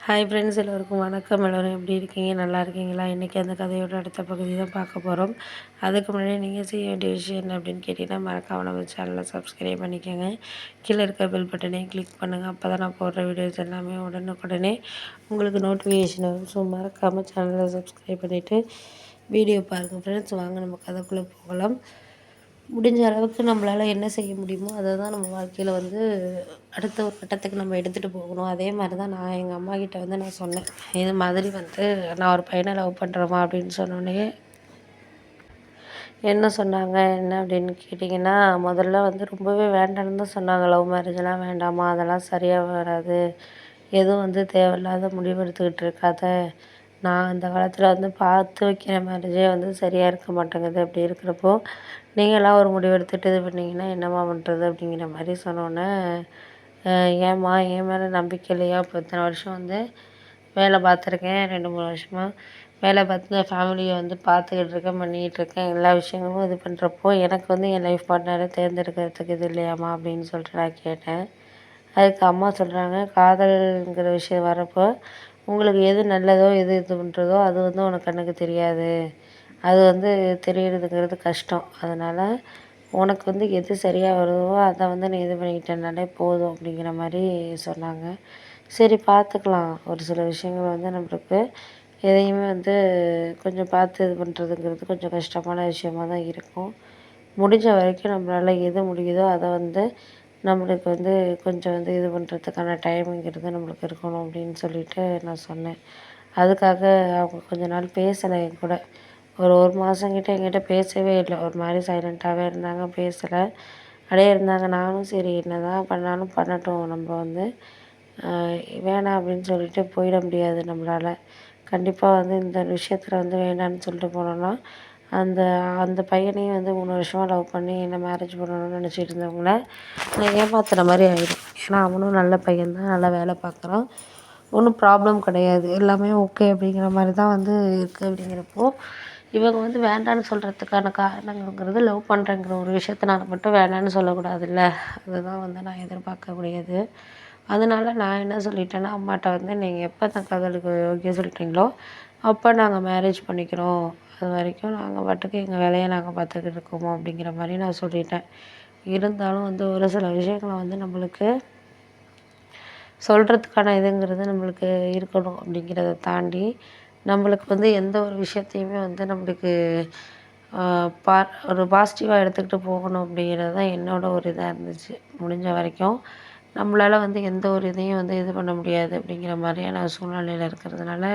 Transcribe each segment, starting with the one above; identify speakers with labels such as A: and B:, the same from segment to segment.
A: Hi friends, எல்லோருக்கும் வணக்கம். எல்லோரும் எப்படி இருக்கீங்க? நல்லா இருக்கீங்களா? இன்றைக்கி அந்த கதையோட அடுத்த பகுதி தான் பார்க்க போகிறோம். அதுக்கு முன்னாடி நீங்கள் செய்ய வேண்டிய விஷயம் என்ன அப்படின்னு கேட்டிங்கன்னா, மறக்காம நம்ம சேனலை சப்ஸ்கிரைப் பண்ணிக்கோங்க. கீழே இருக்க பெல் பட்டனையும் கிளிக் பண்ணுங்கள். அப்போ தான் நான் போடுற வீடியோஸ் எல்லாமே உடனுக்குடனே உங்களுக்கு நோட்டிஃபிகேஷன் வரும். ஸோ மறக்காமல் சேனலை சப்ஸ்கிரைப் பண்ணிவிட்டு வீடியோ பாருங்கள் ஃப்ரெண்ட்ஸ். வாங்க நம்ம கதைக்குள்ளே போகலாம். முடிஞ்ச அளவுக்கு நம்மளால் என்ன செய்ய முடியுமோ அதை தான் நம்ம வாழ்க்கையில் அடுத்த ஒரு கட்டத்துக்கு நம்ம எடுத்துகிட்டு போகணும். அதே மாதிரி தான் நான் எங்கள் அம்மாக்கிட்ட நான் சொன்னேன். இது மாதிரி நான் ஒரு பையனை லவ் பண்ணுறேம்மா அப்படின்னு சொன்னோடனே என்ன சொன்னாங்க என்ன அப்படின்னு கேட்டிங்கன்னா, முதல்ல ரொம்பவே வேண்டான்னு தான் சொன்னாங்க. லவ் மேரேஜெலாம் வேண்டாம்மா, அதெல்லாம் சரியாக வராது. எதுவும் தேவையில்லாத முடிவு எடுத்துக்கிட்டு இருக்காத. நான் இந்த காலத்தில் பார்த்து வைக்கிற மேரேஜே சரியாக இருக்க மாட்டேங்குது. அப்படி இருக்கிறப்போ நீங்களாம் ஒரு முடிவு எடுத்துகிட்டு இது பண்ணிங்கன்னா என்னம்மா பண்ணுறது அப்படிங்கிற மாதிரி சொன்னோன்னே, ஏம்மா என் மேலே நம்பிக்கை இல்லையா? இப்போ இத்தனை வருஷம் வேலை பார்த்துருக்கேன். 2, 3 வருஷமாக வேலை பார்த்து ஃபேமிலியை பார்த்துக்கிட்டு இருக்கேன், பண்ணிக்கிட்டு இருக்கேன். எல்லா விஷயங்களும் இது பண்ணுறப்போ எனக்கு என் லைஃப் பார்ட்னரை தேர்ந்தெடுக்கிறதுக்கு இது இல்லையாம்மா அப்படின்னு சொல்லிட்டு நான் கேட்டேன். அதுக்கு அம்மா சொல்கிறாங்க, காதல்ங்கிற விஷயம் வரப்போ உங்களுக்கு எது நல்லதோ எது இது பண்ணுறதோ அது உனக்கு கண்ணுக்கு தெரியாது. அது தெரியறதுங்கிறது கஷ்டம். அதனால் உனக்கு எது சரியாக வருதோ அதை நீ இது பண்ணிக்கிட்டனாலே போதும் அப்படிங்கிற மாதிரி சொன்னாங்க. சரி பார்த்துக்கலாம். ஒரு சில விஷயங்கள் நம்மளுக்கு எதையுமே கொஞ்சம் பார்த்து இது பண்ணுறதுங்கிறது கொஞ்சம் கஷ்டமான விஷயமா தான் இருக்கும். முடிஞ்ச வரைக்கும் நம்மளால் எது முடியுதோ அதை நம்மளுக்கு கொஞ்சம் இது பண்ணுறதுக்கான டைமுங்கிறது நம்மளுக்கு இருக்கணும் அப்படின்னு சொல்லிட்டு நான் சொன்னேன். அதுக்காக அவங்க கொஞ்ச நாள் பேசலை என் கூட. ஒரு மாதங்கிட்ட என்கிட்ட பேசவே இல்லை. ஒரு மாதிரி சைலண்ட்டாகவே இருந்தாங்க, பேசலை. அப்படியே இருந்தாங்க. நானும் சரி என்ன தான் பண்ணாலும் பண்ணட்டும், நம்ம வேணாம் அப்படின்னு சொல்லிட்டு போயிட முடியாது நம்மளால். கண்டிப்பாக இந்த விஷயத்தில் வேண்டான்னு சொல்லிட்டு போனோன்னா, அந்த அந்த பையனையும் 3 வருஷமாக லவ் பண்ணி என்ன மேரேஜ் பண்ணணும்னு நினச்சிட்டு இருந்தவங்கள நான் ஏமாத்துற மாதிரி ஆகிடும். ஏன்னா அவனும் நல்ல பையன் தான், நல்லா வேலை பார்க்குறான், ஒன்றும் ப்ராப்ளம் கிடையாது, எல்லாமே ஓகே அப்படிங்கிற மாதிரி தான் இருக்குது. அப்படிங்கிறப்போ இவங்க வேண்டான்னு சொல்கிறதுக்கான காரணங்கள்ங்கிறது லவ் பண்ணுறேங்கிற ஒரு விஷயத்தினால மட்டும் வேண்டான்னு சொல்லக்கூடாதுல்ல. அதுதான் நான் எதிர்பார்க்கக்கூடியது. அதனால நான் என்ன சொல்லிட்டேன்னா, அம்மாட்ட நீங்கள் எப்போ அந்த காதலுக்கு ஓகே சொல்லிட்டீங்களோ அப்போ நாங்கள் மேரேஜ் பண்ணிக்கிறோம். அது வரைக்கும் நாங்கள் பாட்டுக்கு எங்கள் வேலையை நாங்கள் பார்த்துக்கிட்டு இருக்கோமோ அப்படிங்கிற மாதிரி நான் சொல்லிட்டேன். இருந்தாலும் ஒரு சில விஷயங்களை நம்மளுக்கு சொல்கிறதுக்கான இதுங்கிறது நம்மளுக்கு இருக்கணும். அப்படிங்கிறத தாண்டி நம்மளுக்கு எந்த ஒரு விஷயத்தையுமே நம்மளுக்கு ஒரு பாசிட்டிவாக எடுத்துக்கிட்டு போகணும் அப்படிங்கிறது தான் என்னோடய ஒரு இதாக இருந்துச்சு. முடிஞ்ச வரைக்கும் நம்மளால் எந்த ஒரு இதையும் இது பண்ண முடியாது அப்படிங்கிற மாதிரியான சூழ்நிலையில் இருக்கிறதுனால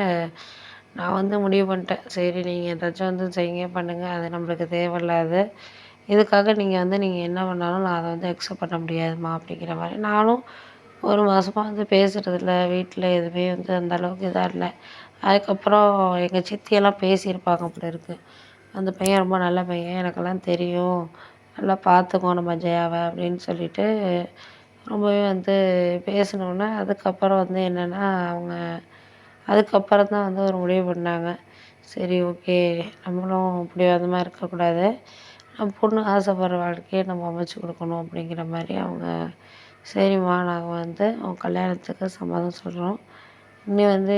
A: நான் முடிவு பண்ணிட்டேன். சரி நீங்கள் ஏதாச்சும் செய்யுங்க, பண்ணுங்கள், அது நம்மளுக்கு தேவையில்லாது. இதுக்காக நீங்கள் என்ன பண்ணாலும் நான் அதை அக்செப்ட் பண்ண முடியாதும்மா அப்படிங்கிற மாதிரி நானும் ஒரு மாதமாக பேசுகிறதில்ல. வீட்டில் எதுவுமே அந்த அளவுக்கு இதாக இல்லை. அதுக்கப்புறம் எங்கள் சித்தியெல்லாம் பேசியிருப்பாங்க போல இருக்குது. அந்த பையன் ரொம்ப நல்ல பையன், எனக்கெல்லாம் தெரியும், நல்லா பார்த்துக்கோ நம்ம ஜெயாவை அப்படின்னு சொல்லிட்டு ரொம்பவே பேசினோன்னே அதுக்கப்புறம் என்னென்னா அவங்க அதுக்கப்புறம் தான் ஒரு முடிவு பண்ணாங்க. சரி ஓகே, நம்மளும் பிடிவாதமாக இருக்கக்கூடாது, நம்ம பொண்ணு ஆசைப்படுற வாழ்க்கையை நம்ம அமைச்சு கொடுக்கணும் அப்படிங்கிற மாதிரி அவங்க சரிம்மா நாங்கள் உன் கல்யாணத்துக்கு சம்மதம் சொல்கிறோம். இன்னும்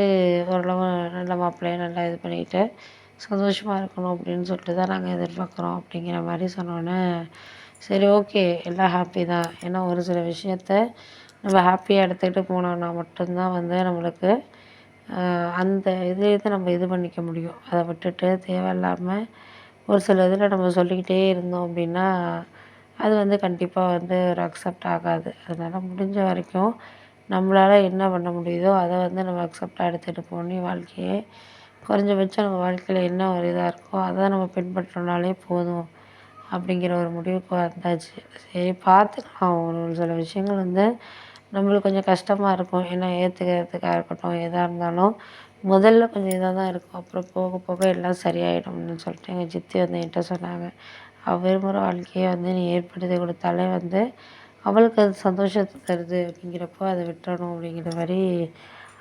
A: ஓரளவு நல்ல மாப்பிள்ளையை நல்லா இது பண்ணிக்கிட்டு சந்தோஷமாக இருக்கணும் அப்படின்னு சொல்லிட்டு தான் நாங்கள் எதிர்பார்க்குறோம் அப்படிங்கிற மாதிரி சொன்னோன்னே, சரி ஓகே, எல்லாம் ஹாப்பி தான். ஏன்னா ஒரு சில விஷயத்த நம்ம ஹாப்பியாக எடுத்துக்கிட்டு போனோம்னா மட்டும்தான் நம்மளுக்கு அந்த இது நம்ம இது பண்ணிக்க முடியும். அதை விட்டுட்டு தேவையில்லாமல் ஒரு சில இதில் நம்ம சொல்லிக்கிட்டே இருந்தோம் அப்படின்னா அது கண்டிப்பாக ஒரு அக்செப்ட் ஆகாது. அதனால் முடிஞ்ச வரைக்கும் நம்மளால் என்ன பண்ண முடியுதோ அதை நம்ம அக்செப்டாக எடுத்துகிட்டு போகணும் வாழ்க்கையே. குறைஞ்சபட்சம் நம்ம வாழ்க்கையில் என்ன ஒரு இதாக இருக்கோ அதை நம்ம பின்பற்றினாலே போதும் அப்படிங்கிற ஒரு முடிவுக்கு வந்தாச்சு. சரி பார்த்துக்கலாம். ஒரு சில விஷயங்கள் நம்மளுக்கு கொஞ்சம் கஷ்டமாக இருக்கும். ஏன்னா ஏற்றுக்கிறதுக்காக இருக்கட்டும், எதாக இருந்தாலும் முதல்ல கொஞ்சம் இதாக தான் இருக்கும். அப்புறம் போக போக எல்லாம் சரியாயிடும்னு சொல்லிட்டு எங்கள் சித்தி என்கிட்ட சொன்னாங்க. அவள் விரும்புகிற வாழ்க்கையை நீ ஏற்படுத்தி கொடுத்தாலே அவளுக்கு அது சந்தோஷத்தை தருது அப்படிங்கிறப்போ அதை விட்டுறணும் அப்படிங்கிற மாதிரி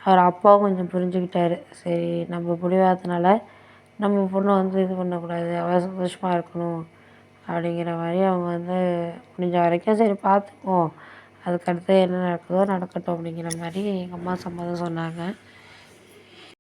A: அவர் அப்பாவும் கொஞ்சம் புரிஞ்சுக்கிட்டாரு. சரி நம்ம பிடிவாதனால நம்ம பொண்ணை இது பண்ணக்கூடாது, அவள் சந்தோஷமாக இருக்கணும் அப்படிங்கிற மாதிரி அவங்க முடிஞ்ச வரைக்கும் சரி பார்த்துக்குவோம், அதுக்கடுத்து என்ன நடக்குதோ நடக்கட்டும் அப்படிங்கிற மாதிரி எங்கள் அம்மா சம்மதம் சொன்னாங்க.